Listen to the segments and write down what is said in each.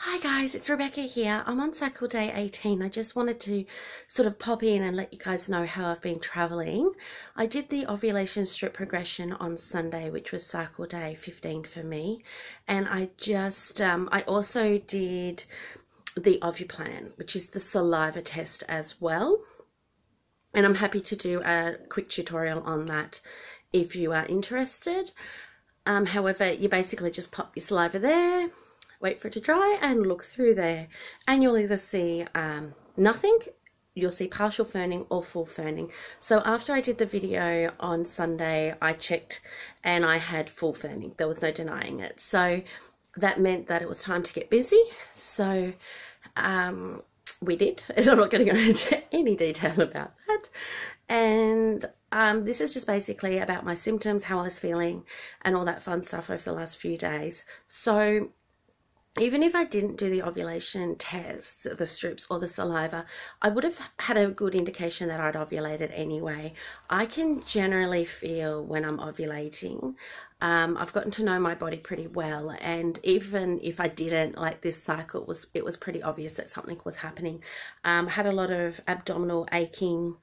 Hi guys, it's Rebecca here. I'm on cycle day 18. I just wanted to sort of pop in and let you guys know how I've been traveling. I did the ovulation strip progression on Sunday, which was cycle day 15 for me. And I also did the Ovuplan, which is the saliva test as well. And I'm happy to do a quick tutorial on that if you are interested. However, you basically just pop your saliva there, wait for it to dry and look through there, and you'll either see nothing, you'll see partial ferning or full ferning. So after I did the video on Sunday, I checked and I had full ferning. There was no denying it. So that meant that it was time to get busy. So we did, and I'm not going to go into any detail about that. And this is just basically about my symptoms, how I was feeling, and all that fun stuff over the last few days. So even if I didn't do the ovulation tests, the strips or the saliva, I would have had a good indication that I'd ovulated anyway. I can generally feel when I'm ovulating. I've gotten to know my body pretty well, and even if I didn't, like this cycle, it was pretty obvious that something was happening. I had a lot of abdominal aching,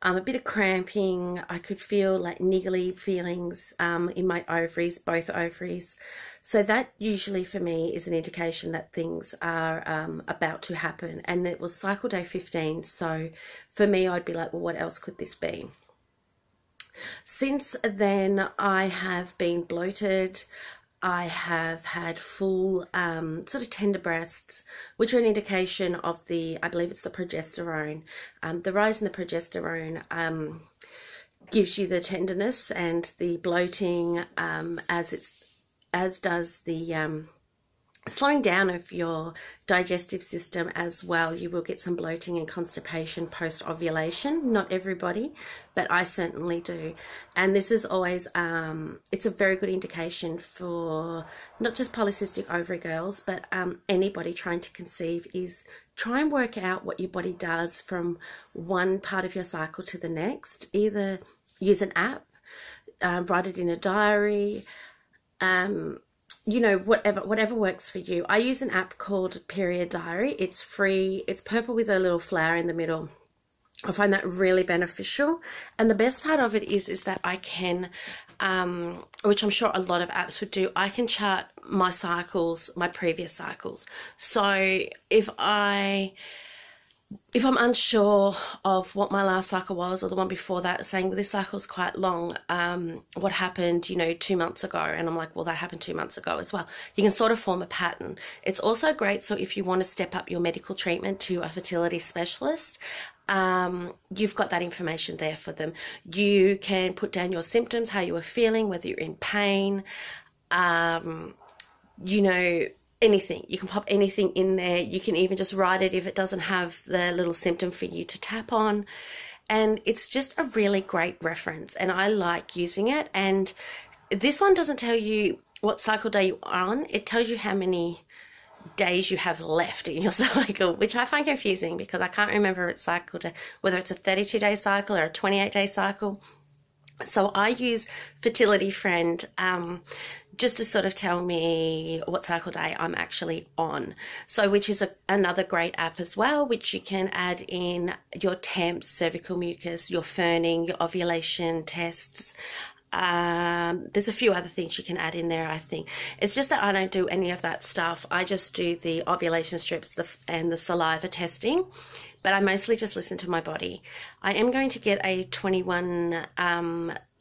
a bit of cramping. I could feel like niggly feelings in my ovaries, both ovaries. So that usually for me is an indication that things are about to happen. And it was cycle day 15. So for me, I'd be like, well, what else could this be? Since then, I have been bloated. I have had full sort of tender breasts, which are an indication of I believe it's the progesterone. The rise in the progesterone gives you the tenderness and the bloating, as does the slowing down of your digestive system as well. You will get some bloating and constipation post-ovulation. Not everybody, but I certainly do. And this is always, it's a very good indication for not just polycystic ovary girls, but anybody trying to conceive. Is try and work out what your body does from one part of your cycle to the next. Either use an app, write it in a diary, you know, whatever works for you. I use an app called Period Diary. It's free. It's purple with a little flower in the middle. I find that really beneficial. And the best part of it is that I can, which I'm sure a lot of apps would do, I can chart my cycles, my previous cycles. So if I'm unsure of what my last cycle was, or the one before that, saying, well, this cycle's quite long, what happened, you know, 2 months ago? And I'm like, well, that happened 2 months ago as well. You can sort of form a pattern. It's also great, so if you want to step up your medical treatment to a fertility specialist, you've got that information there for them. You can put down your symptoms, how you were feeling, whether you're in pain, you know, anything. You can pop anything in there. You can even just write it if it doesn't have the little symptom for you to tap on. And it's just a really great reference, and I like using it. And this one doesn't tell you what cycle day you're on. It tells you how many days you have left in your cycle, which I find confusing because I can't remember its cycle day, whether it's a 32-day cycle or a 28-day cycle. So I use Fertility Friend just to sort of tell me what cycle day I'm actually on. So which is another great app as well, which you can add in your temps, cervical mucus, your ferning, your ovulation tests. There's a few other things you can add in there, I think. It's just that I don't do any of that stuff. I just do the ovulation strips and the saliva testing, but I mostly just listen to my body. I am going to get a 21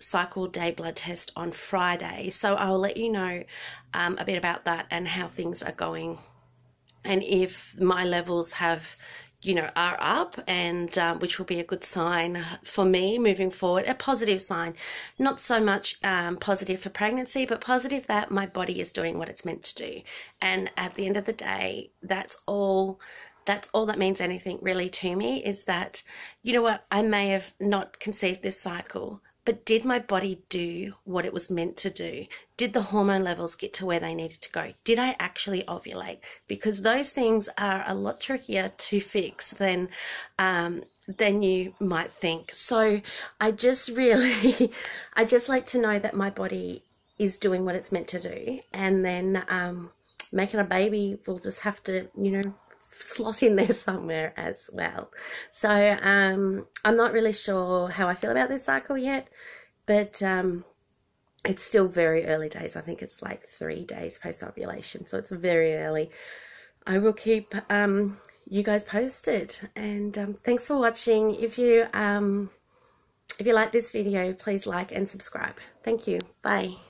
cycle day blood test on Friday, so I'll let you know a bit about that and how things are going, and if my levels have, you know, are up, and which will be a good sign for me moving forward, a positive sign. Not so much positive for pregnancy, but positive that my body is doing what it's meant to do. And at the end of the day, that's all that means anything really to me, is that, you know what, I may have not conceived this cycle, but did my body do what it was meant to do? Did the hormone levels get to where they needed to go? Did I actually ovulate? Because those things are a lot trickier to fix than you might think. So I just like to know that my body is doing what it's meant to do. And then making a baby will just have to, you know, slot in there somewhere as well. So I'm not really sure how I feel about this cycle yet, but it's still very early days. I think it's like 3 days post ovulation, so it's very early. I will keep you guys posted, and thanks for watching. If you like this video, please like and subscribe. Thank you. Bye.